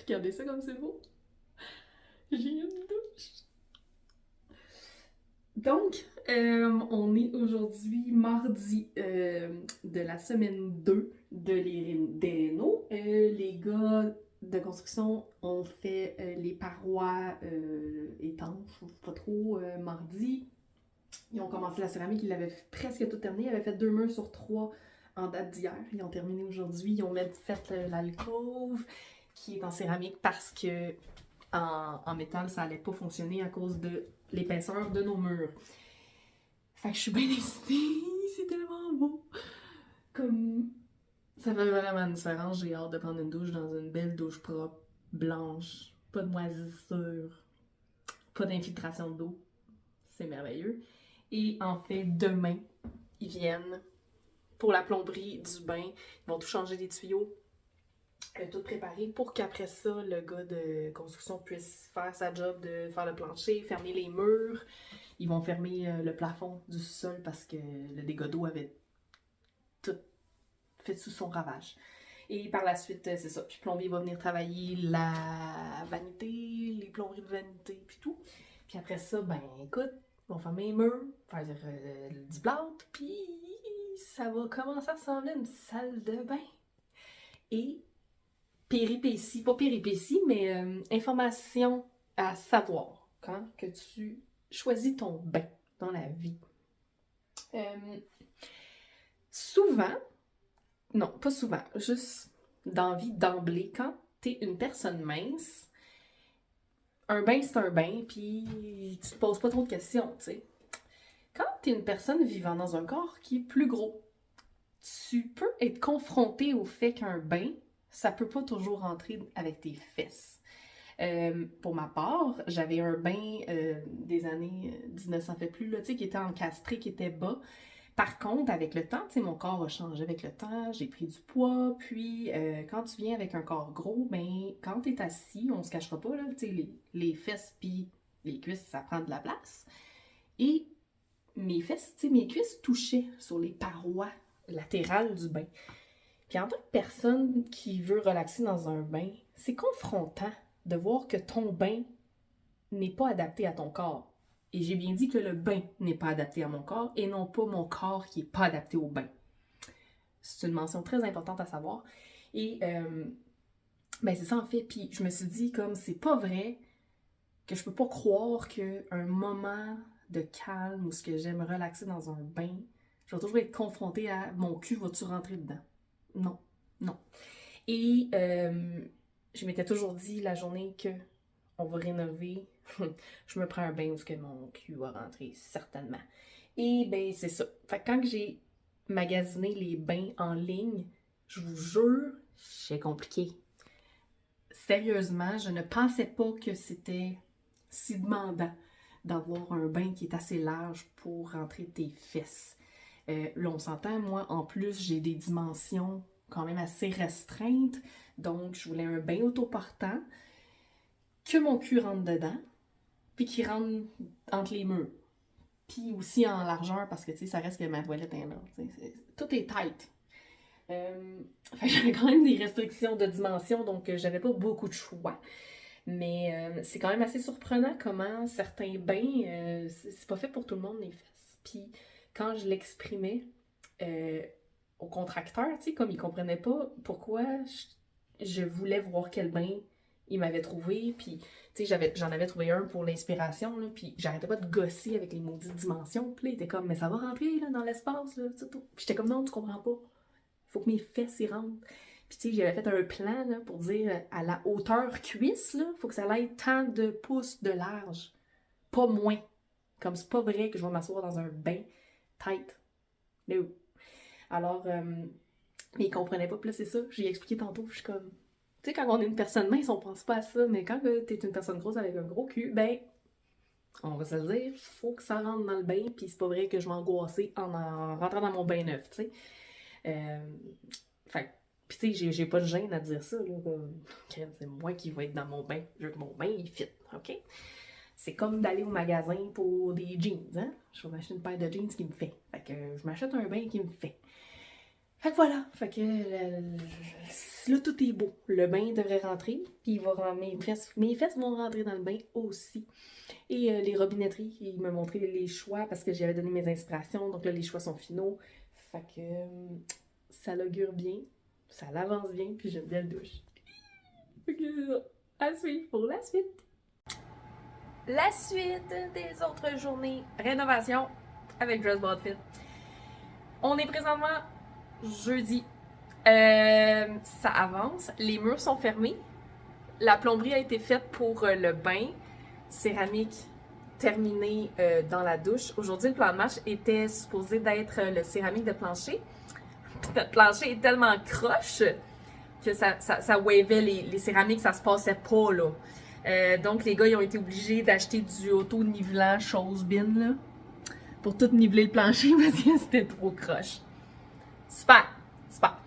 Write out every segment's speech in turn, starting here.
Regardez ça comme c'est beau. J'ai une douche. Donc, on est aujourd'hui mardi de la semaine 2 des rénaux. Les gars de construction ont fait les parois étanches, pas trop, mardi. Ils ont commencé la céramique, ils l'avaient presque tout terminé. Ils avaient fait 2 murs sur 3 en date d'hier. Ils ont terminé aujourd'hui. Ils ont même fait l'alcôve qui est en céramique parce que en métal, ça allait pas fonctionner à cause de l'épaisseur de nos murs. Fait que je suis bien excitée, c'est tellement beau. Comme ça fait vraiment une différence. J'ai hâte de prendre une douche dans une belle douche propre, blanche, pas de moisissure, pas d'infiltration d'eau. C'est merveilleux. Et en fait, demain, ils viennent pour la plomberie du bain. Ils vont tout changer les tuyaux, tout préparer pour qu'après ça, le gars de construction puisse faire sa job de faire le plancher, fermer les murs. Ils vont fermer le plafond du sol parce que le dégât d'eau avait tout fait sous son ravage. Et par la suite, c'est ça. Puis plombier va venir travailler la vanité, les plomberies de vanité, puis tout. Puis après ça, ben écoute, ils vont fermer les murs, faire du plâtre, puis ça va commencer à ressembler à une salle de bain. Et péripéties, pas péripéties, mais information à savoir quand que tu choisis ton bain dans la vie. Souvent, non, pas souvent, juste d'envie d'emblée, quand t'es une personne mince, un bain c'est un bain, puis tu te poses pas trop de questions, tu sais. Quand t'es une personne vivant dans un corps qui est plus gros, tu peux être confronté au fait qu'un bain, ça peut pas toujours rentrer avec tes fesses. Pour ma part, j'avais un bain des années 1900 fait plus, là, qui était encastré, qui était bas. Par contre, avec le temps, mon corps a changé avec le temps, j'ai pris du poids, puis quand tu viens avec un corps gros, ben quand t'es assis, on se cachera pas, là, les fesses puis les cuisses, ça prend de la place. Et mes fesses, mes cuisses touchaient sur les parois latérales du bain. Puis en tant que personne qui veut relaxer dans un bain, c'est confrontant de voir que ton bain n'est pas adapté à ton corps. Et j'ai bien dit que le bain n'est pas adapté à mon corps et non pas mon corps qui n'est pas adapté au bain. C'est une mention très importante à savoir. Et ben c'est ça en fait. Puis je me suis dit comme c'est pas vrai que je peux pas croire qu'un moment de calme où ce que j'aime relaxer dans un bain, je vais toujours être confrontée à mon cul, vas-tu rentrer dedans? Non, non. Et je m'étais toujours dit la journée que on va rénover, je me prends un bain où que mon cul va rentrer, certainement. Et ben c'est ça. Fait que quand j'ai magasiné les bains en ligne, je vous jure, c'est compliqué. Sérieusement, je ne pensais pas que c'était si demandant d'avoir un bain qui est assez large pour rentrer tes fesses. Là, on s'entend, moi, en plus, j'ai des dimensions quand même assez restreintes, donc je voulais un bain autoportant, que mon cul rentre dedans, puis qui rentre entre les murs. Puis aussi en largeur, parce que, tu sais, ça reste que ma toilette est là. Tout est tight. Fait que j'avais quand même des restrictions de dimension, donc j'avais pas beaucoup de choix. Mais c'est quand même assez surprenant comment certains bains, c'est pas fait pour tout le monde, les fesses. Puis quand je l'exprimais au contracteur, tu sais, comme il comprenait pas pourquoi je voulais voir quel bain il m'avait trouvé, puis tu sais, j'en avais trouvé un pour l'inspiration, là, puis j'arrêtais pas de gosser avec les maudites dimensions, puis là, il était comme, mais ça va rentrer, là, dans l'espace, là, tout. Puis j'étais comme, non, tu comprends pas, faut que mes fesses y rentrent. Puis tu sais, j'avais fait un plan, là, pour dire, à la hauteur cuisse, là, faut que ça aille tant de pouces de large, pas moins. Comme c'est pas vrai que je vais m'asseoir dans un bain tight. No. Alors, mais il comprenait pas, puis là, c'est ça, j'ai expliqué tantôt, je suis comme... Tu sais, quand on est une personne mince, on pense pas à ça, mais quand t'es une personne grosse avec un gros cul, ben, on va se le dire, faut que ça rentre dans le bain, puis c'est pas vrai que je vais angoisser en rentrant dans mon bain neuf, tu sais. Fait puis tu sais, j'ai pas de gêne à dire ça, là, comme, c'est moi qui vais être dans mon bain, je veux que mon bain, il fit, ok? C'est comme d'aller au magasin pour des jeans, hein? Je vais m'acheter une paire de jeans qui me fait. Fait que je m'achète un bain qui me fait. Fait que voilà, fait que là tout est beau. Le bain devrait rentrer, puis mes fesses vont rentrer dans le bain aussi. Et les robinetteries, il m'a montré les choix parce que j'avais donné mes inspirations, donc là les choix sont finaux. Fait que ça l'augure bien, ça l'avance bien, puis j'aime bien le douche. Fait que à suivre pour la suite. La suite des autres journées rénovation avec Dressbot Fit. On est présentement jeudi. Ça avance. Les murs sont fermés. La plomberie a été faite pour le bain. Céramique terminée dans la douche. Aujourd'hui, le plan de match était supposé d'être le céramique de plancher. Puis notre plancher est tellement croche que ça wavait les céramiques, ça se passait pas, là. Donc, les gars, ils ont été obligés d'acheter du auto-nivelant chose bin, là, pour tout niveler le plancher parce que c'était trop croche. Super! Super!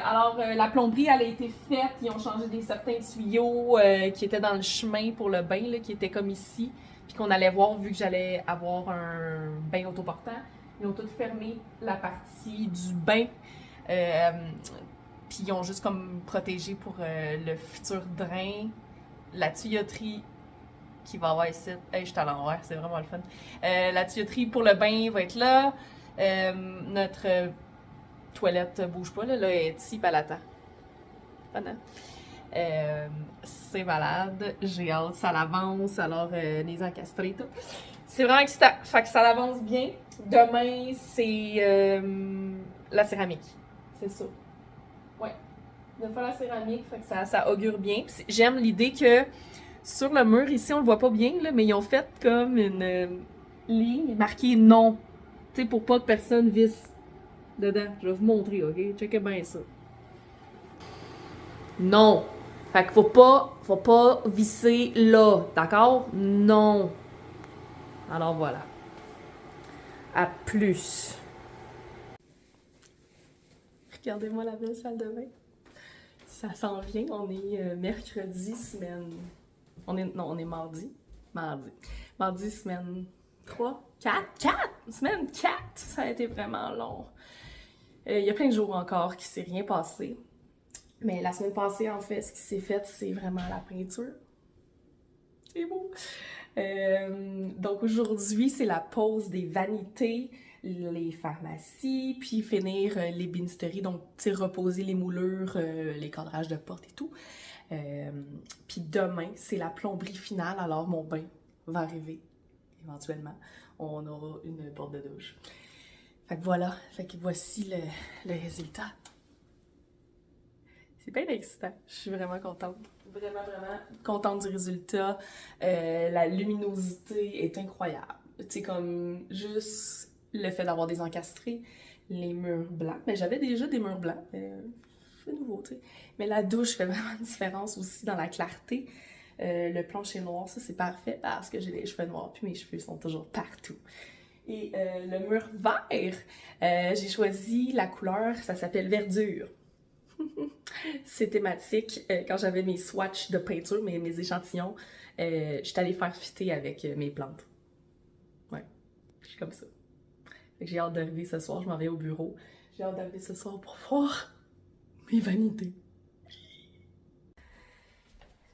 Alors, la plomberie, elle a été faite. Ils ont changé certains tuyaux qui étaient dans le chemin pour le bain, là, qui étaient comme ici, puis qu'on allait voir vu que j'allais avoir un bain autoportant. Ils ont tout fermé la partie du bain. Puis ils ont juste comme protégé pour le futur drain, la tuyauterie qui va avoir ici. Hey, je suis à l'envers, c'est vraiment le fun. La tuyauterie pour le bain va être là. Notre toilette bouge pas, là est ici, pas l'attend. C'est malade, j'ai hâte, ça l'avance, alors les encastrés, tout. C'est vraiment excitant, fait que ça l'avance bien. Demain, c'est la céramique, c'est ça. Ouais, de faire la céramique, fait que ça augure bien. J'aime l'idée que sur le mur ici, on le voit pas bien, là, mais ils ont fait comme une ligne marquée non, tu sais, pour pas que personne visse dedans. Je vais vous montrer, ok? Checkez bien ça. Non. Fait qu'il faut pas visser là, d'accord? Non. Alors voilà. À plus. Regardez-moi la belle salle de bain. Ça s'en vient, on est mercredi, semaine... on est mardi. Mardi. Mardi, semaine 3, 4, 4! Semaine 4! Ça a été vraiment long. Il y a plein de jours encore qui s'est rien passé. Mais la semaine passée, en fait, ce qui s'est fait, c'est vraiment la peinture. C'est beau! Donc aujourd'hui, c'est la pause des vanités, les pharmacies, puis finir l'ébénisterie, donc reposer les moulures, les cadrages de portes et tout. Puis demain, c'est la plomberie finale, alors mon bain va arriver éventuellement. On aura une porte de douche. Fait que voilà, fait que voici le résultat. C'est bien excitant. Je suis vraiment contente. Vraiment, vraiment contente du résultat. La luminosité est incroyable. Tu sais, comme juste le fait d'avoir des encastrés, les murs blancs. Mais j'avais déjà des murs blancs. C'est nouveau, tu sais. Mais la douche fait vraiment une différence aussi dans la clarté. Le plancher noir, ça c'est parfait parce que j'ai les cheveux noirs puis mes cheveux sont toujours partout. Et le mur vert, j'ai choisi la couleur, ça s'appelle verdure. C'est thématique. Quand j'avais mes swatchs de peinture, mes échantillons, j'étais allée faire fitter avec mes plantes. Ouais, je suis comme ça. Fait que j'ai hâte d'arriver ce soir, je m'en vais au bureau. J'ai hâte d'arriver ce soir pour voir mes vanités.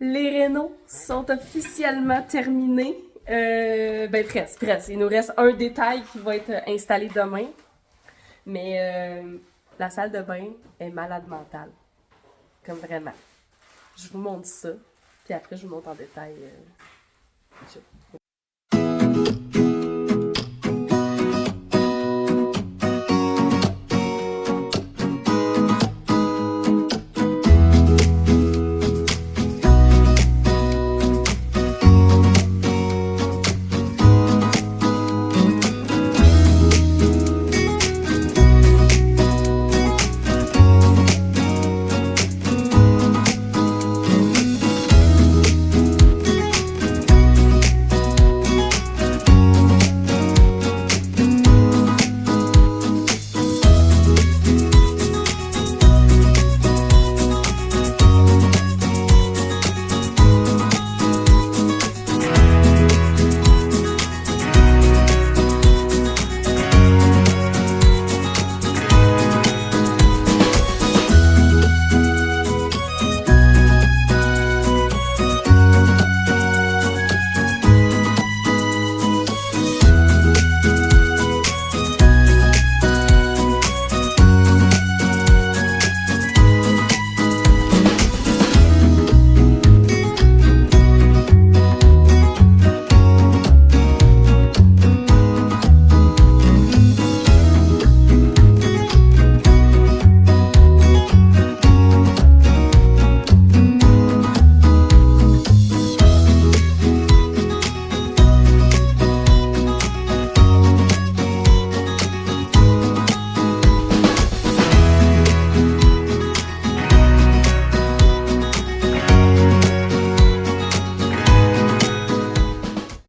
Les rénaux sont officiellement terminés. Ben presque. Il nous reste un détail qui va être installé demain. Mais la salle de bain est malade mentale. Comme vraiment. Je vous montre ça. Puis après, je vous montre en détail.